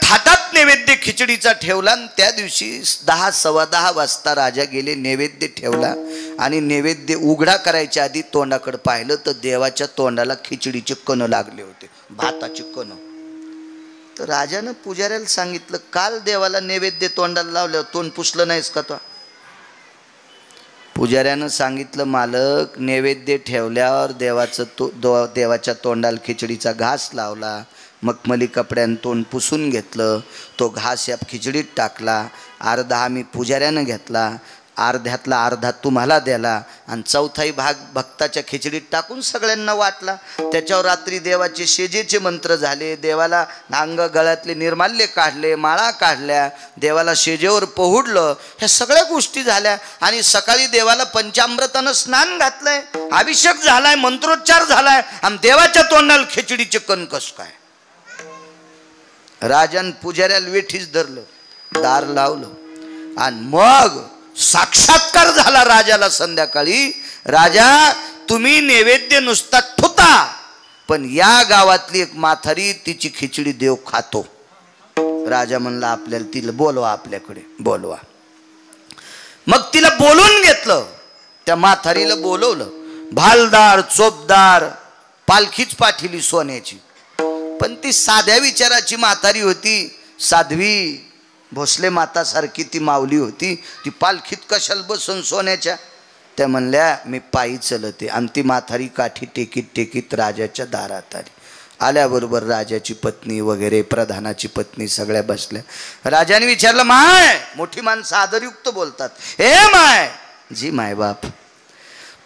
हातात नैवेद्य खिचडीचा ठेवला आणि त्या दिवशी 10 सव्वा 10 वाजता राजा गेले, नैवेद्य ठेवला आणि नैवेद्य उघडा करायच्या आधी तोंडाकडे पाहिलं तर देवाच्या तोंडाला खिचडीचे कण लागले होते, भाताचे कण. तर राजानं पुजाऱ्याला सांगितलं, काल देवाला नैवेद्य तोंडाला लावल्यावर तोंड पुसलं नाहीस का? तो पुजाऱ्यानं सांगितलं, मालक नैवेद्य ठेवल्यावर देवाच्या तोंडाला खिचडीचा घास लावला, मखमली कपड्यानं तोंड पुसून घेतलं, तो घास या खिचडीत टाकला, अर्धा आम्ही पुजाऱ्यानं घेतला, अर्ध्यातला अर्धा तुम्हाला द्याला आणि चौथाही भाग भक्ताच्या खिचडीत टाकून सगळ्यांना वाटला. त्याच्यावर रात्री देवाचे शेजेचे मंत्र झाले, देवाला अंग गळ्यातले निर्माल्य काढले, माळा काढल्या, देवाला शेजेवर पोहुडलं, ह्या सगळ्या गोष्टी झाल्या. आणि सकाळी देवाला पंचामृतानं स्नान घातलंय, अभिषेक झालाय, मंत्रोच्चार झालाय आणि देवाच्या तोंडाला खिचडीचे कण कस काय? राजान पुजाऱ्याला वेठीच धरलं, दार लावलं आणि मग साक्षात्कार झाला राजाला. संध्याकाळी, राजा तुम्ही नैवेद्य नुसता ठुता, पण या गावातली एक म्हातारी तिची खिचडी देव खातो. राजा म्हणला, आपल्याला तिला बोलवा, आपल्याकडे बोलवा. मग तिला बोलवून घेतलं, त्या म्हातारीला बोलवलं, भालदार चोपदार पालखीच पाठिली सोन्याची. पण ती साध्या विचाराची म्हातारी होती, साध्वी भोसले माता सारखी ती माऊली होती. ती पालखीत कशाला बसून सोन्याच्या? त्या म्हणल्या, मी पायी चलते. आणि ती म्हातारी काठी टेकीत टेकीत राजाच्या दारात आली. आल्याबरोबर राजाची पत्नी वगैरे, प्रधानाची पत्नी सगळ्या बसल्या. राजाने विचारलं, माय, मोठी माणसं आदरयुक्त बोलतात, हे माय. जी माय बाप.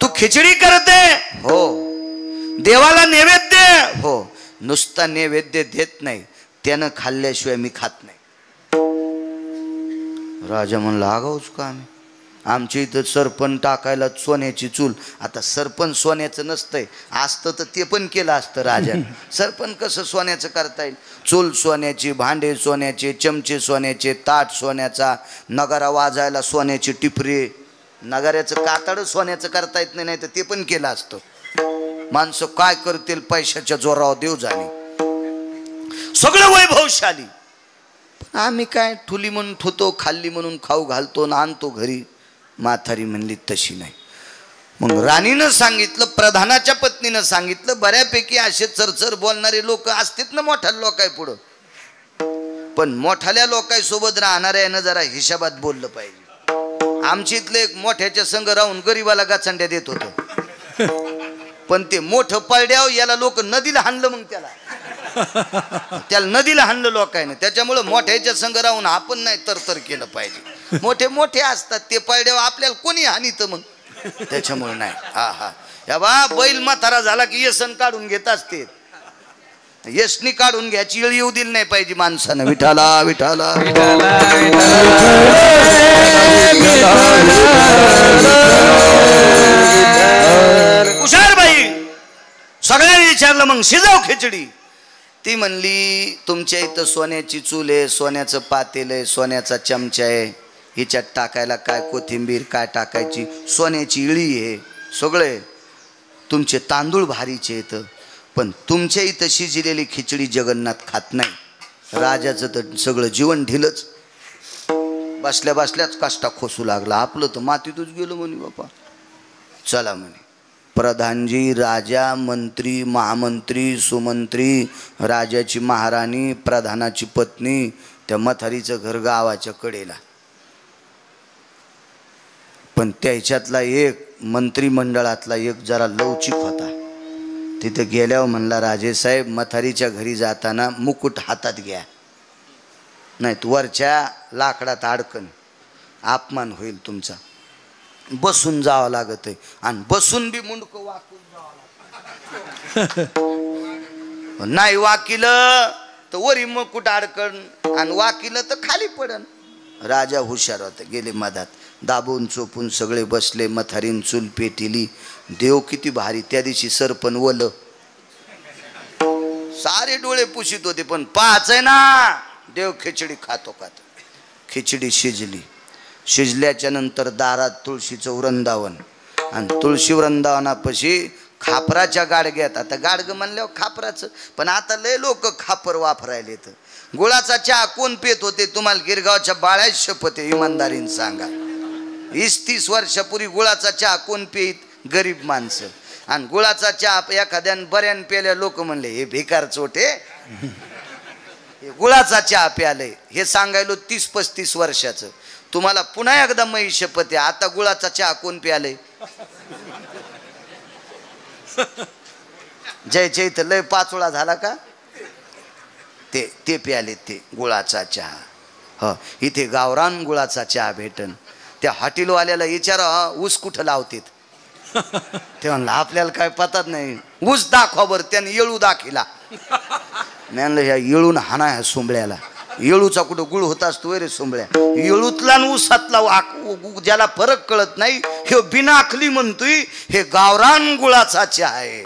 तू खिचडी करते? हो. देवाला नैवेद्य? हो. नुसता नैवेद्य देत नाही, त्यानं खाल्ल्याशिवाय मी खात नाही. राजा म्हणला, आगाऊच का आम्ही? आमच्या इथं सरपण टाकायला सोन्याची चूल. आता सरपण सोन्याचं नसतंय, असतं तर ते पण केलं असतं राजा. सरपण कसं सोन्याचं करता येईल? चूल सोन्याची, भांडे सोन्याचे, चमचे सोन्याचे, ताट सोन्याचा, नगारा वाजायला सोन्याची टिपरे, नगाऱ्याचं कातड सोन्याचं करता येत नाही, तर ते पण केलं असतं. माणसं काय करतील पैशाच्या जोरावर, देव जाणे. सगळं वैभवशाली. आम्ही काय ठुली म्हणून ठुतो, खाल्ली म्हणून खाऊ घालतो ना आणतो घरी. म्हातारी म्हणली, तशी नाही. मग राणीनं सांगितलं, प्रधानाच्या पत्नीनं सांगितलं, बऱ्यापैकी असे चरचर बोलणारे लोक असतात ना मोठ्या लोकाय पुढं, पण मोठ्याल्या लोकांसोबत राहणाऱ्यानं जरा हिशोबात बोललं पाहिजे. आमच्या इथलं एक मोठ्याच्या संग राहून गरीबाला गाचंड्या देत होतं, पण ते मोठं पळड्याव याला लोक नदीला हाणलं. मग त्याला नदीला हाणलं लोकांनी. त्याच्यामुळं मोठ्याच्या संग राहून आपण नाही तरतर केलं पाहिजे. मोठे मोठे असतात ते पळड्याव, आपल्याला कोणी हानीत मग, त्याच्यामुळे नाही. हा हा, या बा बैल म्हातारा झाला की येसन काढून घेत असते, येसनी काढून घ्यायची वेळ येऊ दिली नाही पाहिजे माणसानं. विठाला विठाला हुशार बाई. सगळ्यांनी विचारलं, मग शिजाव खिचडी. ती म्हणली, तुमच्या इथं सोन्याची चूल आहे, सोन्याचं पातेल आहे, सोन्याचा चमचा आहे, हिच्यात टाकायला काय कोथिंबीर काय टाकायची, सोन्याची इळी आहे, सगळे तुमचे तांदूळ भारीचे येतं, पण तुमच्या इथं शिजलेली खिचडी जगन्नाथ खात नाही. राजाचं तर सगळं जीवन ढिलच. बसल्या बसल्याच काष्टा खोसू लागला. आपलं तर मातीतच गेलो म्हणे बापा. चला म्हणे, प्रधानजी, राजा, मंत्री, महामंत्री, सुमंत्री, राजाची महाराणी, प्रधानाची पत्नी, त्या म्हातारीचं घर गावाच्या कडेला. पण त्याच्यातला एक मंत्रिमंडळातला एक जरा लवचिक होता. तिथे गेल्यावर म्हणला, राजेसाहेब, म्हातारीच्या घरी जाताना मुकुट हातात घ्या, नाही तर वरच्या लाकडात अडकन, अपमान होईल तुमचा. बसून जावं लागत आहे, आणि बसून बी मुंडकं वाकून जावं लागत. नाही वाकिलं तर वरी मुकुट अडकन, आणि वाकिलं तर खाली पडन. राजा हुशार होता, गेले मधात, दाबून चोपून सगळे बसले. म्हातारीन चूल पेटिली. देव किती भारी. त्या दिवशी सरपण वल सारे डोळे पुशीत होते, पण पाहायचंय ना देव खिचडी खातो खातो. खिचडी शिजली. शिजल्याच्या नंतर दारात तुळशीचं वृंदावन, आणि तुळशी वृंदावनापाशी खापराच्या गाडग्यात, आता गाडगं म्हणल्यावर खापराचं, पण आता लय लोक खापर वापरायले. तर गुळाचा चहा कोण पेत होते? तुम्हाला गिरगावच्या बाळ्या शपथ आहे, इमानदारीने सांगा. 20-30 वर्षापूर्वी गुळाचा चहा कोण पेत? गरीब माणसं. आणि गुळाचा चहा एखाद्यान बऱ्यान पेल्या लोक म्हणले हे भिकार चोटे, गुळाचा चहा प्याले. हे सांगायलो 30-35 वर्षाचं. तुम्हाला पुन्हा एकदा मै शपथ आहे, आता गुळाचा चहा कोण प्याले? जय तर लय पाचोळा झाला का? ते प्याले ते गुळाचा चहा. हो, इथे गावरान गुळाचा चहा भेटन. त्या हॉटेलवाल्याला विचारा ऊस कुठं लावतेत? ते म्हणलं आपल्याला काय पतात नाही. ऊस दाखवा बरं. त्याने येळू दाखिला. म्हणलं ह्या येळून हाना ह्या सोंबळ्याला. येळूचा कुठं गुळ होत असतो रे सोंबळ्या? येळूतला ऊसातला ज्याला फरक कळत नाही हे बिनाखली म्हणतोय हे गावरान गुळाचा चहा आहे.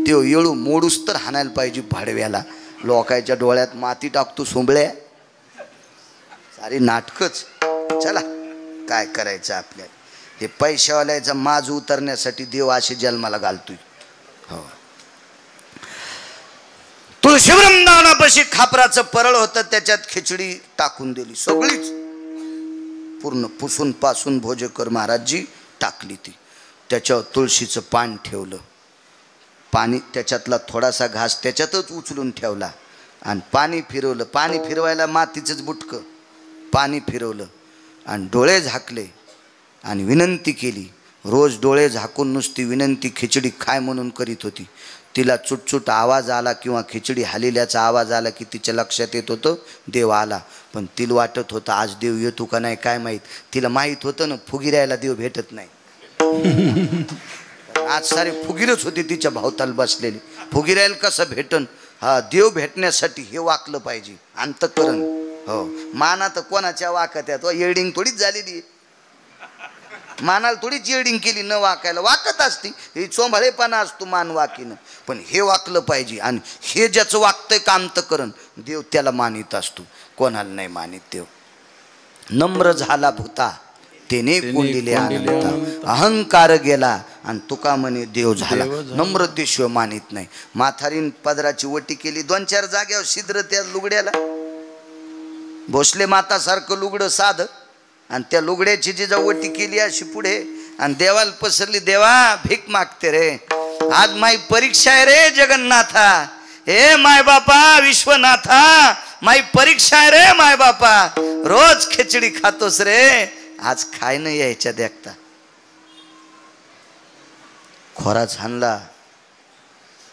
तो येळू मोडूस तर हाणायला पाहिजे भाडव्याला. लोकांच्या डोळ्यात माती टाकतो सोंबळ्या. सारी नाटकच. चला काय करायचं आपल्याला. हे पैशावाल्याचा माज उतरण्यासाठी देव असे जन्माला घालतोय. हो, तुळशी वृंदावनापाशी खापराचं परळ होतं, त्याच्यात खिचडी टाकून दिली सगळीच पूर्ण पुसून पासून. भोजेकर महाराजजी टाकली ती. त्याच्यावर तुळशीचं पान ठेवलं. पाणी त्याच्यातला थोडासा घास त्याच्यातच उचलून ठेवला आणि पाणी फिरवलं. पाणी फिरवायला मातीचंच बुटकं. पाणी फिरवलं आणि डोळे झाकले आणि विनंती केली. रोज डोळे झाकून नुसती विनंती खिचडी खाय म्हणून करीत होती. तिला चुटचुट आवाज आला किंवा खिचडी हालिल्याचा आवाज आला की तिच्या लक्षात येत होतं देव आला. पण तिला वाटत होतं आज देव येतो का नाही काय माहीत. तिला माहीत होतं ना फुगिरायला देव भेटत नाही. आज सारे फुगीरच होते तिच्या भावताल बसलेली. फुगिरायला कसं भेटन? हा, देव भेटण्यासाठी हे वाकलं पाहिजे अंतःकरण. हो, माना तर कोणाच्या वाकत आहे? तो येडिंग थोडीच झालेली. मानाला थोडीच येडिंग केली न वाकायला. वाकत असती ही चोंभाळेपणा असतो मान वाकीनं. पण हे वाकलं पाहिजे. आणि हे ज्याचं वागतंय का अंतःकरण देव त्याला मानित असतो, कोणाला नाही मानित देव. नम्र झाला भूता तेने कोंडिले अनंता. अहंकार गेला आणि तुका म्हणे देव झाला. नम्रतेशिवाय मानित नाही. म्हातारीन पदराची वटी केली 2-4 जाग्यावर छिद्र त्या लुगड्याला. भोसले माता सारखं लुगडं साध आणि त्या लुगड्याची जिजा वटी केली अशी पुढे आणि देवाला पसरली. देवा भीक मागते रे, आज माई परीक्षा आहे रे जगन्नाथा. हे माय बापा विश्वनाथा, माई परीक्षा आहे रे माय बापा. रोज खिचडी खातोस रे, आज खाय नाही यायच्या देखता. खोरा झानला,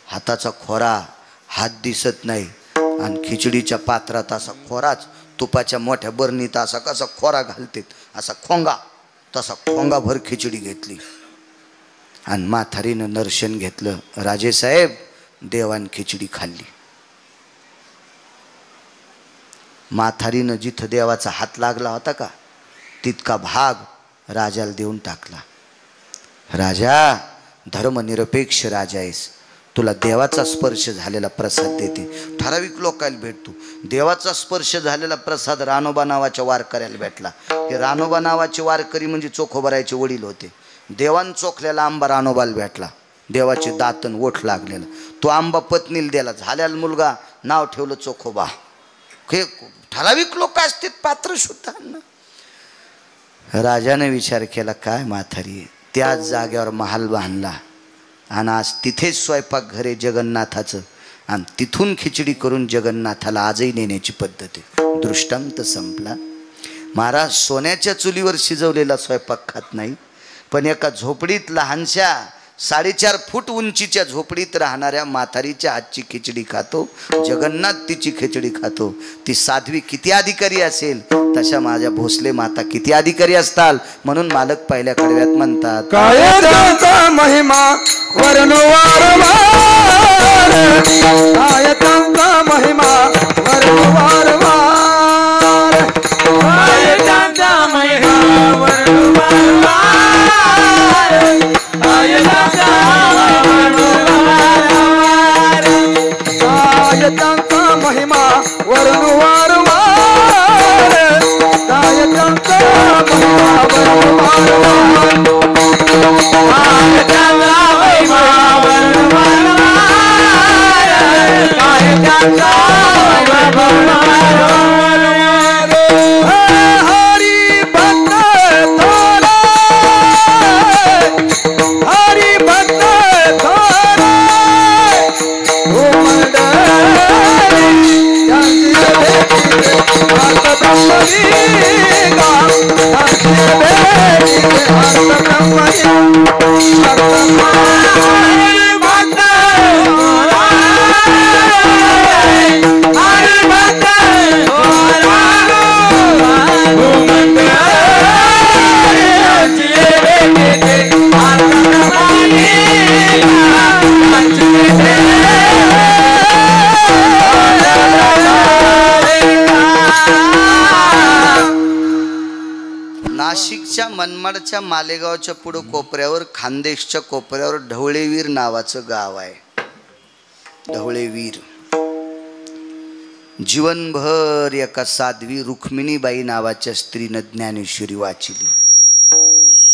हाताचा खोरा, हात दिसत नाही आणि खिचडीच्या पात्रात असा खोराच. तुपाच्या मोठ्या बरणीत असा कसा खोरा घालतेत असा खोंगा, तसा खोंगा भर खिचडी घेतली आणि म्हातारीनं नर्शन घेतलं. राजेसाहेब देवान खिचडी खाल्ली. म्हातारीनं जिथं देवाचा हात लागला होता का तितका भाग राजाला देऊन टाकला. राजा धर्मनिरपेक्ष राजा आहेस, तुला देवाचा स्पर्श झालेला प्रसाद देते. ठराविक लोकांना भेटतो. देवाचा स्पर्श झालेला प्रसाद रानोबा नावाच्या वारकऱ्याला भेटला. हे रानोबा नावाचे वारकरी म्हणजे चोखोबरायचे वडील होते. देवान चोखलेला आंबा रानोबाला भेटला. देवाचे दातन ओठ लागलेला तो आंबा पत्नीला दिला. झाल्याला मुलगा नाव ठेवलं चोखोबा. हे ठराविक लोक असतात पात्र शुद्धांना. राजाने विचार केला काय म्हातारी, त्याच जागेवर महाल बांधला आणि आज तिथेच स्वयंपाक घरे जगन्नाथाचं आणि तिथून खिचडी करून जगन्नाथाला आजही नेण्याची पद्धत आहे. दृष्टांत संपला. महाराज सोन्याच्या चुलीवर शिजवलेला स्वयंपाक खात नाही, पण एका झोपडीत लहानशा 4.5 फूट उंचीच्या झोपडीत राहणाऱ्या म्हातारीच्या हातची खिचडी खातो. जगन्नाथ तिची खिचडी खातो. ती साध्वी किती अधिकारी असेल तशा माझ्या भोसले माता किती अधिकारी असताल. म्हणून मालक पहिल्या कडव्यात म्हणतात काय त्यांचा महिमा वर्णवारवार, काय त्यांचा महिमा वर्णवारवार, काय त्यांचा महिमा वर्णवारवार, काय त्यांचा महिमा वर्णवारवार, काय त्यांचा महिमा वर्णवारवार, काय त्यांचा आजच्या मनमाडच्या मालेगावच्या पुढं कोपऱ्यावर खानदेशच्या कोपऱ्यावर ढवळेवीर नावाचं गाव आहे. ढवळेवीर. जीवनभर एका साध्वी रुक्मिणीबाई नावाच्या स्त्रीनं ज्ञानेश्वरी वाचली.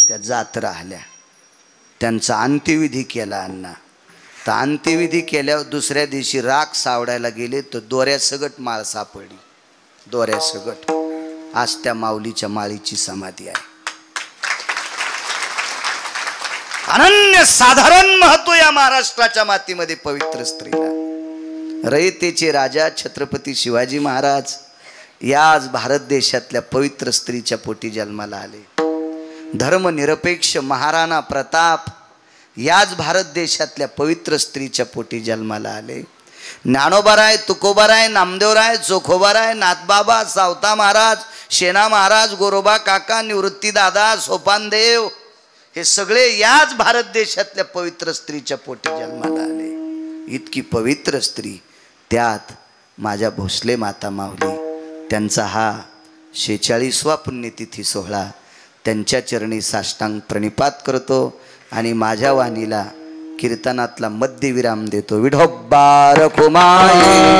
त्या जात राहिल्या. त्यांचा अंत्यविधी केला अण्णा. तर अंत्यविधी केल्यावर दुसऱ्या दिवशी राख सावडायला गेले तर दोऱ्यासगट माळ सापडली. दोऱ्यासगट. आज त्या माऊलीच्या माळीची समाधी आहे. अनन्य साधारण महत्व या महाराष्ट्राच्या मातीमध्ये पवित्र स्त्रीला. रयतेचे राजा छत्रपती शिवाजी महाराज याच भारत देशातल्या पवित्र स्त्रीच्या पोटी जन्माला आले. धर्मनिरपेक्ष महाराणा प्रताप याच भारत देशातल्या पवित्र स्त्रीच्या पोटी जन्माला आले. ज्ञानोबाराय, तुकोबाराय, नामदेवराय, चोखोबाराय, नाथबाबा, सावता महाराज, शेना महाराज, गोरोबा काका, निवृत्ती दादा, सोपानदेव हे सगळे याच भारत देशातल्या पवित्र स्त्रीच्या पोटी जन्माला आले. इतकी पवित्र स्त्री. त्यात माझ्या भोसले माता माऊली त्यांचा हा 46वा पुण्यतिथी सोहळा. त्यांच्या चरणी साष्टांग प्रणिपात करतो आणि माझ्या वाणीला कीर्तनातला मध्यविराम देतो. विठोबा रखुमाई,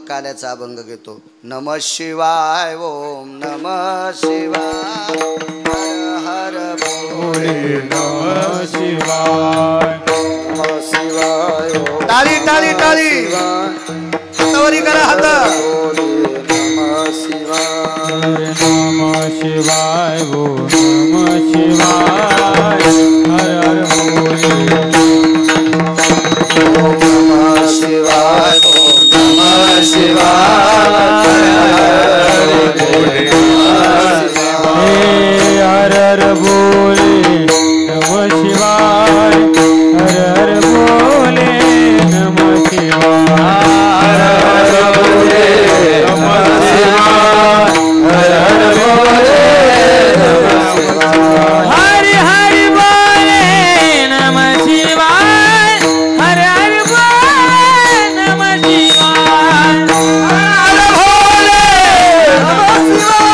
काल्याचा अभंग घेतो. नमः शिवाय, ओम नमः शिवाय, हर हर भोले, नमः शिवाय, नमः शिवाय. टाळी टाळी टाळी हातावरी करा हात. नमः शिवाय, नमः शिवाय, ओम नमः शिवाय, हर हर भोले, ओम नमः शिवाय, ओम नमः शिवाय, हर हर भोले, नमः शिवाय, हर हर भोले, नमः शिवाय, हर हर भोले, नमः शिवाय, हर हर भोले, नमः शिवाय, हरि हरि बोले नमः शिवाय, हर हर बोले नमः शिवाय, हर भोले नमः शिवाय.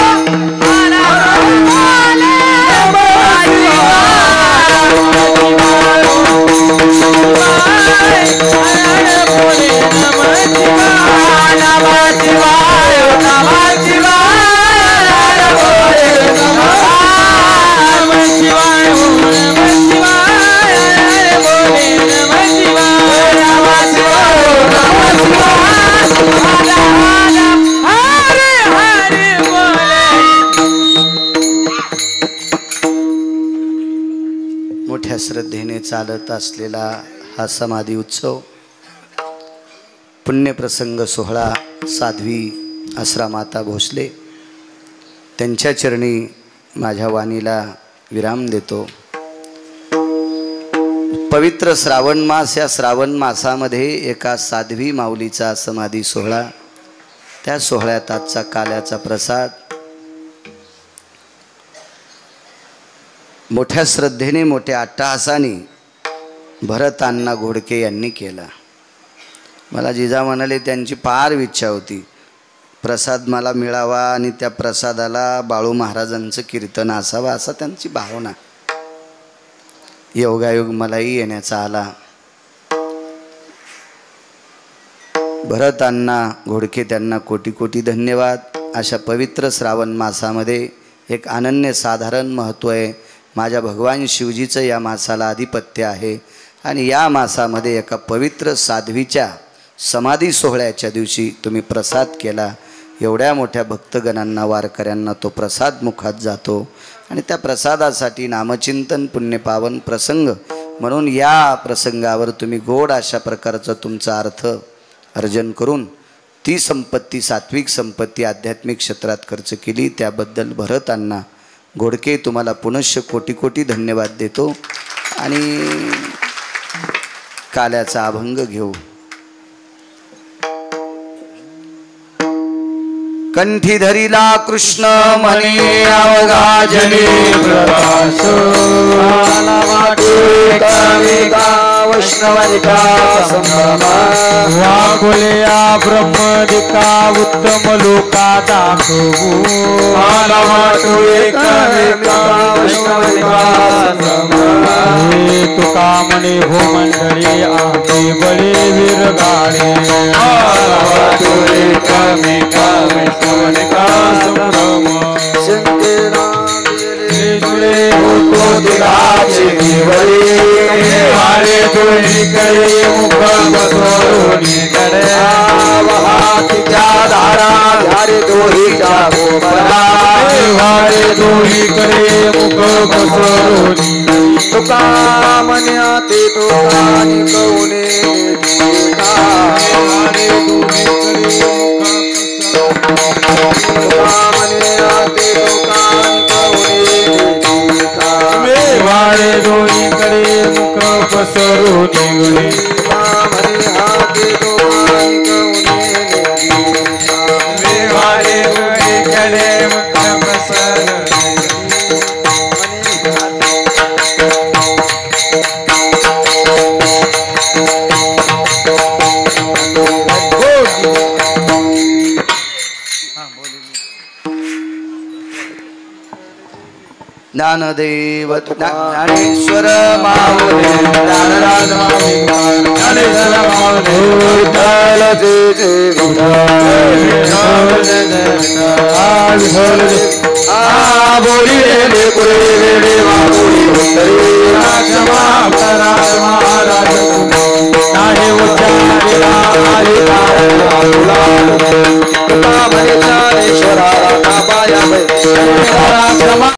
चालत असलेला हा समाधी उत्सव पुण्यप्रसंग सोहळा साध्वी आसरामाता भोसले त्यांच्या चरणी माझ्या वाणीला विराम देतो. पवित्र श्रावण मास, या श्रावण मासामध्ये एका साध्वी माऊलीचा समाधी सोहळा, त्या सोहळ्यात आजचा काल्याचा प्रसाद मोठ्या श्रद्धेने मोठ्या अट्टहासाने भरत अण्णा घोडके यांनी केला. मला जिजा म्हणाले त्यांची फार इच्छा होती प्रसाद मला मिळावा आणि त्या प्रसादाला बाळू महाराजांचं कीर्तन असावं, असा त्यांची भावना. योगायोग मलाही येण्याचा आला. भरत अण्णा घोडके त्यांना कोटी कोटी धन्यवाद. अशा पवित्र श्रावण मासामध्ये एक अनन्यसाधारण महत्त्व आहे. माझ्या भगवान शिवजीचं या मासाला आधिपत्य आहे आणि या मासामध्ये एका पवित्र साध्वीच्या समाधी सोहळ्याच्या दिवशी तुम्ही प्रसाद केला. एवढ्या मोठ्या भक्तगणांना, वारकऱ्यांना तो प्रसाद मुखात जातो आणि त्या प्रसादासाठी नामचिंतन पुण्यपावन प्रसंग म्हणून या प्रसंगावर तुम्ही गोड अशा प्रकारचा तुमचा अर्थ अर्जन करून ती संपत्ती, सात्विक संपत्ती आध्यात्मिक क्षेत्रात खर्च केली. त्याबद्दल भरत अण्णा घोडके तुम्हाला पुनश्च कोटी कोटी धन्यवाद देतो. आणि काल्याचा अभंग घेऊ. कंठी धरिला कृष्ण म्हणे अवघा जनी प्रकाश, वैष्णवनिका संभ्रमा, वाकुल्या ब्रह्मदिका उत्तम लोका दाखवू, मला वाटू एकामेका वैष्णवनिका संभ्रमा, हे तुका म्हणे हो मंडळी आम्ही बळे विरगाळे, मला वाटू एकामेका वैष्णवनिका संभ्रमा, शंकरा जुळे होतो दिलाचे निवळे, वारे दोन्ही कडे मुख बसवून कडे, वाहतीच्या धारा धारे दोहीच्या गोपरा, वारे दोन्ही कडे मुख बसवून, तुका म्हण्या ते तुका निकवणे तुका, वारे दोन्ही कडे तुका म्हण्या ते तुका निकवणे तुका, वारे दोन्हीकडे मुख पसरून निघणे, म्हणे हाते तुका निकवणे तुका, वारे दोन्हीकडे मुख पसरून ज्ञानदेव ज्ञानेश्वर माऊली, ज्ञानराज माऊली, ज्ञानेश्वर माऊली, विठ्ठल जय जय विठ्ठल, बोली रे पुरे वेडे माऊली उतरी, क्षमा करा महाराज नाही उच्चारिला तुका म्हणे ज्ञानेश्वरा बाया